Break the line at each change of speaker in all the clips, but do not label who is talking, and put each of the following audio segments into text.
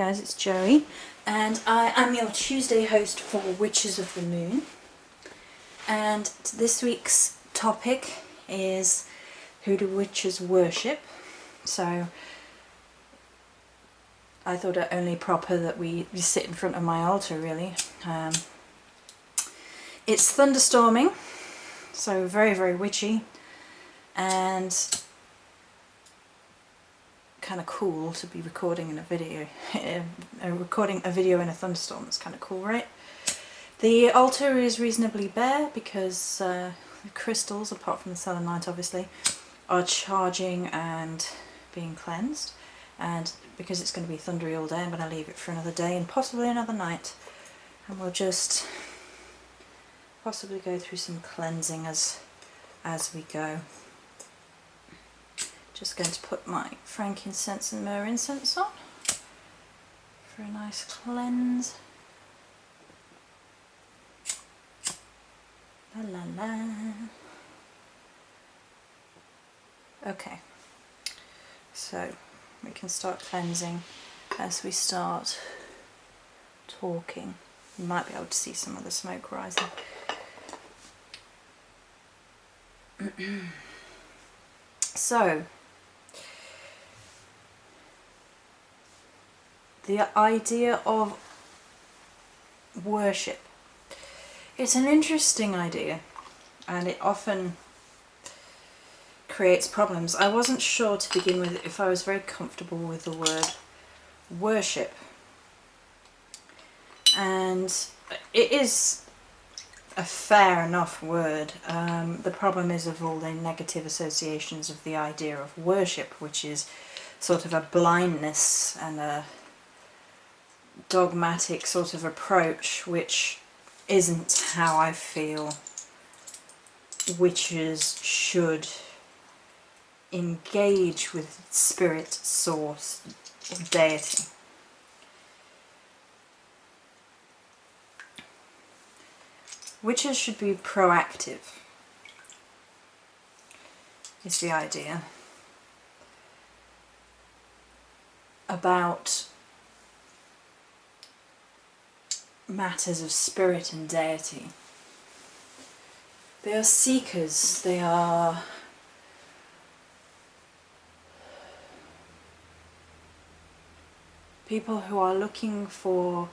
guys, it's Joey, and I am your Tuesday host for Witches of the Moon. And this week's topic is, who do witches worship? So I thought it only proper that we sit in front of my altar, really. It's thunderstorming, so very, very witchy, and kind of cool to be recording in a video. Recording a video in a thunderstorm is kind of cool, right? The altar is reasonably bare because the crystals, apart from the selenite obviously, are charging and being cleansed. And because it's going to be thundery all day, I'm going to leave it for another day and possibly another night. And we'll just possibly go through some cleansing as we go. Just going to put my frankincense and myrrh incense on for a nice cleanse. La la la. Okay, so we can start cleansing as we start talking. You might be able to see some of the smoke rising. So, the idea of worship. It's an interesting idea, and it often creates problems. I wasn't sure to begin with if I was very comfortable with the word worship. And it is a fair enough word. The problem is of all the negative associations of the idea of worship, which is sort of a blindness and a dogmatic sort of approach, which isn't how I feel witches should engage with spirit, source, or deity. Witches should be proactive, is the idea, about matters of spirit and deity. They are seekers, they are people who are looking for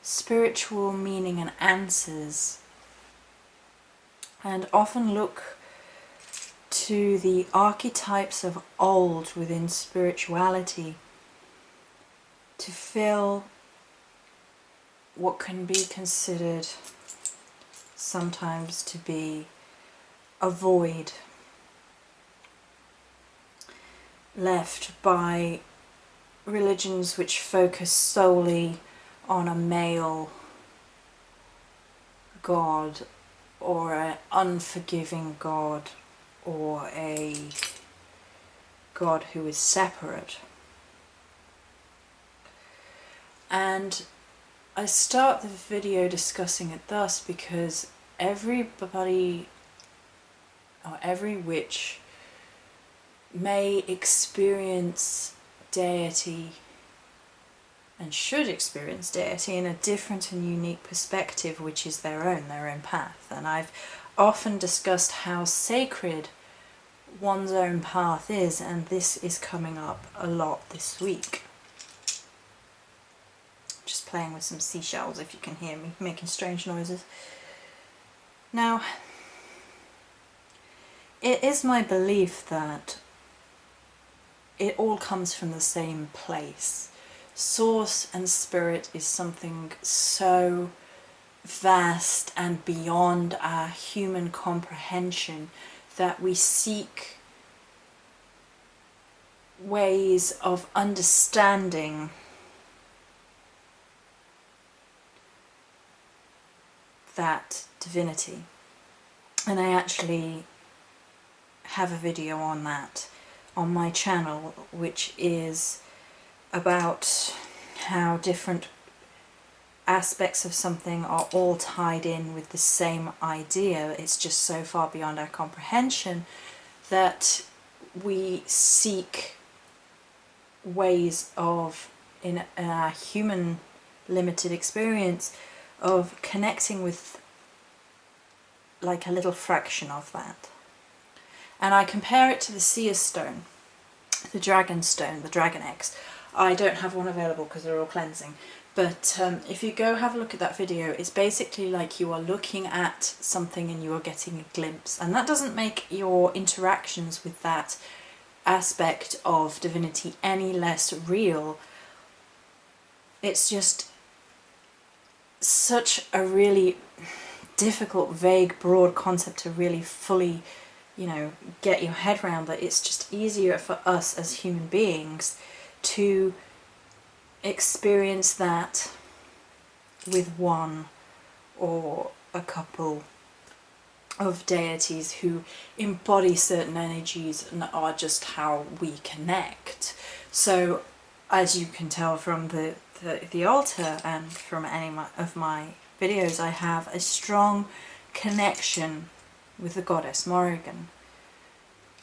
spiritual meaning and answers, and often look to the archetypes of old within spirituality to fill what can be considered sometimes to be a void left by religions which focus solely on a male god, or an unforgiving god, or a god who is separate. And I start the video discussing it thus because everybody, or every witch, may experience deity and should experience deity in a different and unique perspective, which is their own path. And I've often discussed how sacred one's own path is, and this is coming up a lot this week. Just playing with some seashells, if you can hear me making strange noises. Now, it is my belief that it all comes from the same place. Source and spirit is something so vast and beyond our human comprehension that we seek ways of understanding that divinity. And I actually have a video on that on my channel, which is about how different aspects of something are all tied in with the same idea. It's just so far beyond our comprehension that we seek ways of in our human limited experience of connecting with like a little fraction of that. And I compare it to the seer stone, the dragon stone, the dragon eggs. I don't have one available because they're all cleansing, but if you go have a look at that video, it's basically like you are looking at something and you are getting a glimpse, and that doesn't make your interactions with that aspect of divinity any less real. It's just such a really difficult, vague, broad concept to really fully, get your head around, that it's just easier for us as human beings to experience that with one or a couple of deities who embody certain energies and are just how we connect. So as you can tell from the altar and from any of my videos, I have a strong connection with the goddess Morrigan.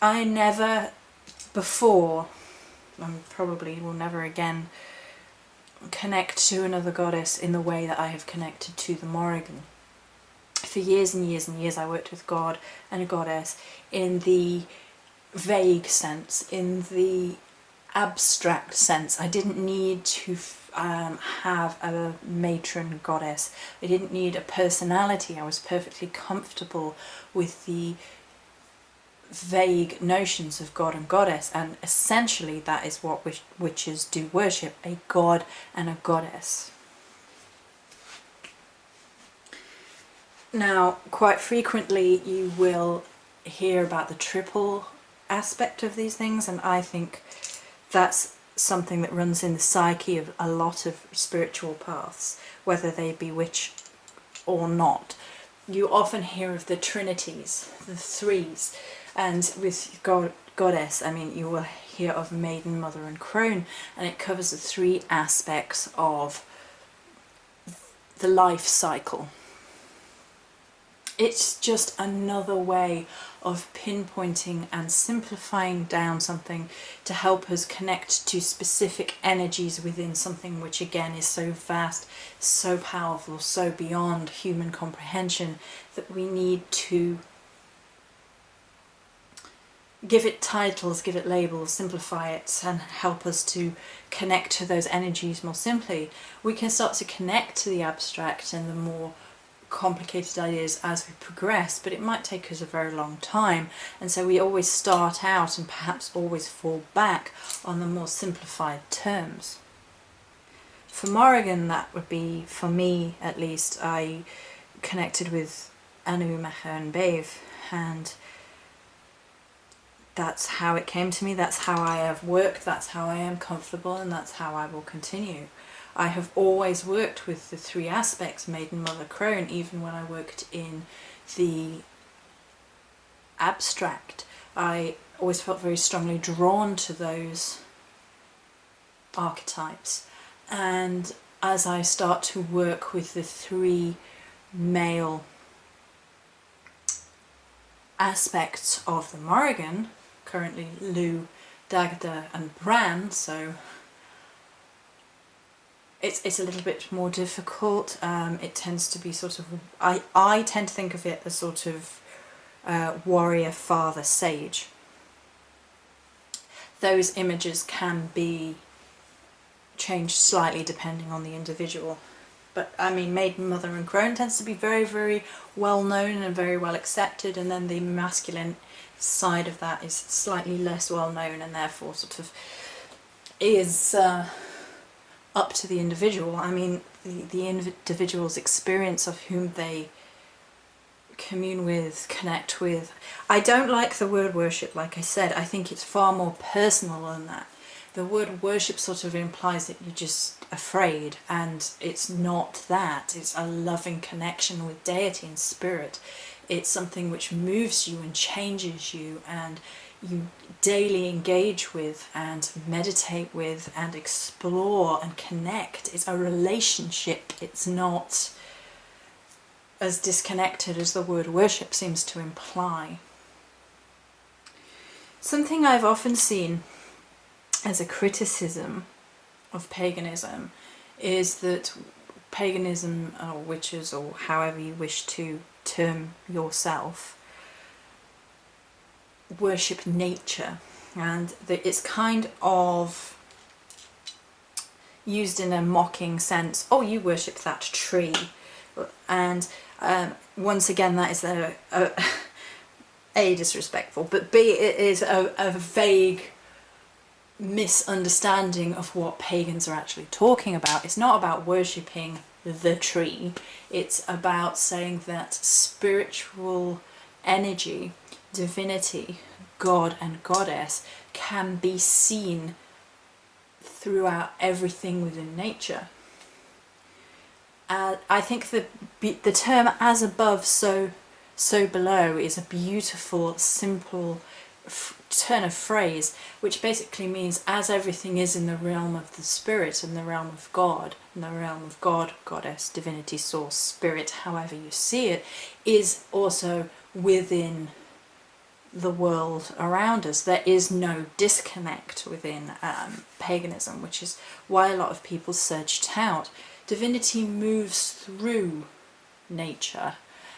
I never before, and probably will never again, connect to another goddess in the way that I have connected to the Morrigan. For years and years and years I worked with God and a goddess in the vague sense, in the abstract sense. I didn't need to have a matron goddess. I didn't need a personality. I was perfectly comfortable with the vague notions of God and goddess, and essentially that is what witches do worship, a god and a goddess. Now, quite frequently you will hear about the triple aspect of these things, and I think that's something that runs in the psyche of a lot of spiritual paths, whether they be witch or not. You often hear of the trinities, the threes, and with goddess, I mean, you will hear of maiden, mother and crone, and it covers the three aspects of the life cycle. It's just another way of pinpointing and simplifying down something to help us connect to specific energies within something which again is so vast, so powerful, so beyond human comprehension that we need to give it titles, give it labels, simplify it, and help us to connect to those energies more simply. We can start to connect to the abstract and the more complicated ideas as we progress, but it might take us a very long time, and so we always start out and perhaps always fall back on the more simplified terms. For Morrigan, that would be, for me at least, I connected with Anu, Mecha and Bave, and that's how it came to me, that's how I have worked, that's how I am comfortable, and that's how I will continue. I have always worked with the three aspects, maiden, mother, crone, even when I worked in the abstract. I always felt very strongly drawn to those archetypes. And as I start to work with the three male aspects of the Morrigan, currently Lu, Dagda and Bran, so it's a little bit more difficult. It tends to be sort of, I tend to think of it as sort of warrior, father, sage. Those images can be changed slightly depending on the individual. But I mean, maiden, mother and crone tends to be very, very well known and very well accepted, and then the masculine side of that is slightly less well known and therefore sort of is up to the individual. I mean, the individual's experience of whom they commune with, connect with. I don't like the word worship, like I said. I think it's far more personal than that. The word worship sort of implies that you're just afraid, and it's not that. It's a loving connection with deity and spirit. It's something which moves you and changes you, and you daily engage with and meditate with and explore and connect. It's a relationship. It's not as disconnected as the word worship seems to imply. Something I've often seen as a criticism of paganism is that paganism, or witches, or however you wish to term yourself, worship nature, and it's kind of used in a mocking sense. Oh, you worship that tree, and once again, that is A, disrespectful, but B, it is a vague misunderstanding of what pagans are actually talking about. It's not about worshipping the tree, it's about saying that spiritual energy, divinity, God and goddess can be seen throughout everything within nature. I think the term "as above, so below" is a beautiful, simple turn of phrase, which basically means as everything is in the realm of the spirit, in the realm of God, in the realm of God, goddess, divinity, source, spirit, however you see it, is also within the world around us. There is no disconnect within paganism, which is why a lot of people searched out. Divinity moves through nature,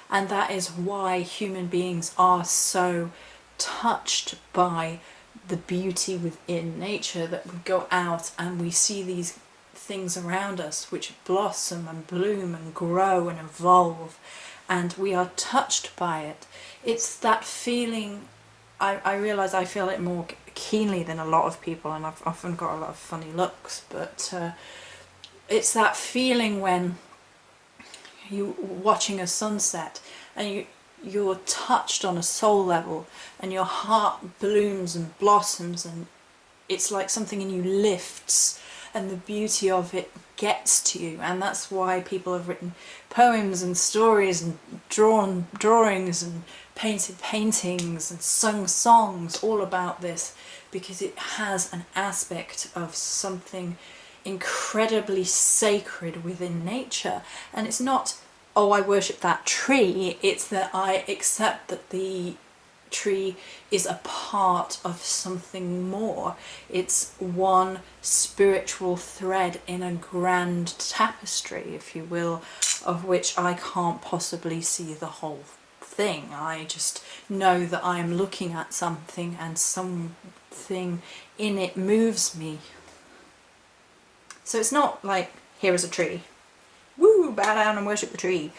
and that is why human beings are so touched by the beauty within nature, that we go out and we see these things around us which blossom and bloom and grow and evolve, and we are touched by it. It's that feeling, I realise I feel it more keenly than a lot of people, and I've often got a lot of funny looks, but it's that feeling when you're watching a sunset and you're touched on a soul level, and your heart blooms and blossoms, and it's like something in you lifts, and the beauty of it gets to you. And that's why people have written poems and stories and drawn drawings and painted paintings and sung songs all about this, because it has an aspect of something incredibly sacred within nature. And it's not, oh, I worship that tree, it's that I accept that the tree is a part of something more. It's one spiritual thread in a grand tapestry, if you will, of which I can't possibly see the whole thing. I just know that I am looking at something, and something in it moves me. So it's not like, here is a tree, woo, bow down and worship the tree.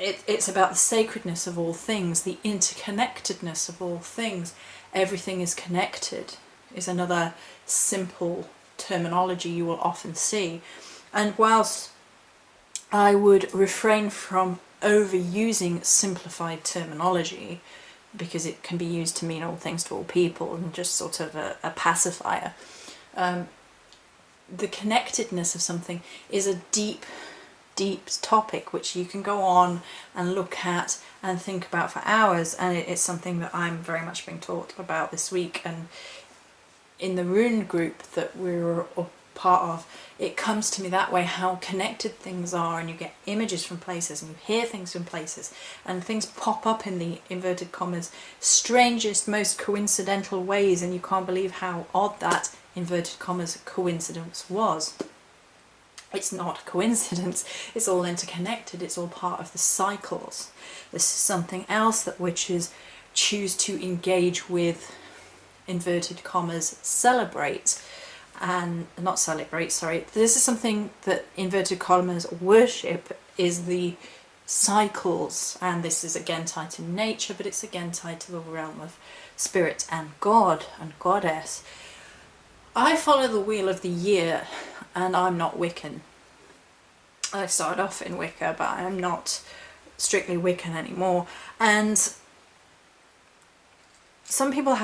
It's about the sacredness of all things, the interconnectedness of all things. Everything is connected is another simple terminology you will often see. And whilst I would refrain from overusing simplified terminology, because it can be used to mean all things to all people and just sort of a pacifier, the connectedness of something is a deep topic which you can go on and look at and think about for hours, and it's something that I'm very much being taught about this week. And in the rune group that we're a part of, it comes to me that way, how connected things are, and you get images from places and you hear things from places, and things pop up in the inverted commas strangest, most coincidental ways, and you can't believe how odd that inverted commas coincidence was. It's not a coincidence, it's all interconnected, it's all part of the cycles. This is something else that witches choose to engage with, inverted commas, celebrate, and not celebrate, sorry. This is something that inverted commas worship, is the cycles, and this is again tied to nature, but it's again tied to the realm of spirit and God and goddess. I follow the wheel of the year, and I'm not Wiccan. I started off in Wicca, but I'm not strictly Wiccan anymore. And some people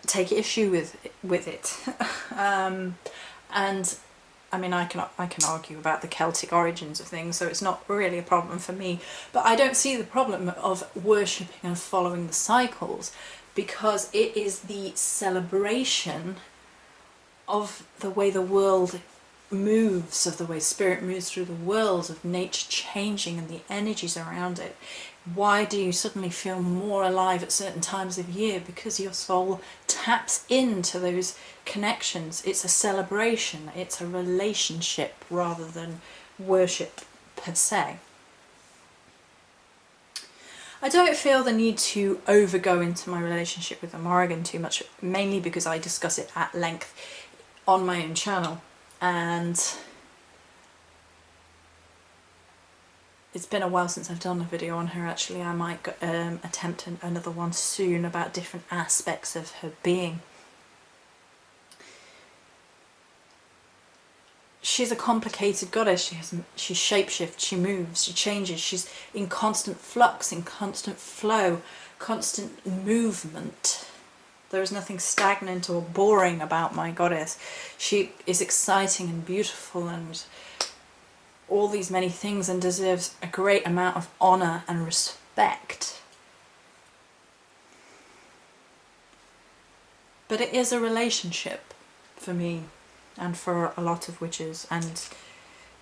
take issue with it, and I mean, I can argue about the Celtic origins of things, so it's not really a problem for me. But I don't see the problem of worshipping and following the cycles, because it is the celebration of the way the world moves, of the way spirit moves through the world, of nature changing and the energies around it. Why do you suddenly feel more alive at certain times of year? Because your soul taps into those connections. It's a celebration, it's a relationship rather than worship per se. I don't feel the need to overgo into my relationship with the Morrigan too much, mainly because I discuss it at length on my own channel, and it's been a while since I've done a video on her. Actually, I might attempt another one soon about different aspects of her being. She's a complicated goddess. She shapeshifts, she moves, she changes, she's in constant flux, in constant flow, constant movement. There is nothing stagnant or boring about my goddess. She is exciting and beautiful and all these many things, and deserves a great amount of honour and respect. But it is a relationship for me and for a lot of witches, and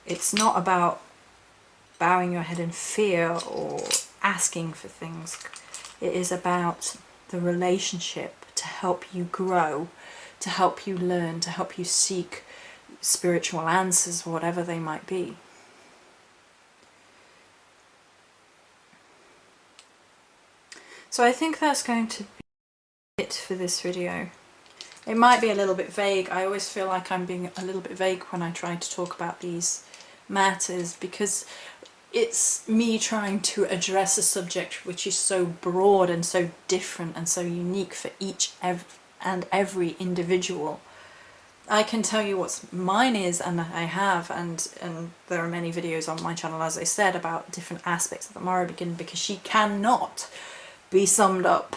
it's not about bowing your head in fear or asking for things. It is about the relationship to help you grow, to help you learn, to help you seek spiritual answers, whatever they might be. So I think that's going to be it for this video. It might be a little bit vague. I always feel like I'm being a little bit vague when I try to talk about these matters, because it's me trying to address a subject which is so broad and so different and so unique for each and every individual. I can tell you what mine is, and I have, and there are many videos on my channel, as I said, about different aspects of the Morrigan, because she cannot be summed up.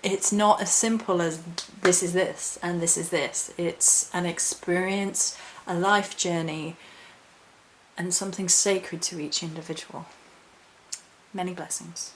It's not as simple as this is this and this is this. It's an experience, a life journey, and something sacred to each individual. Many blessings.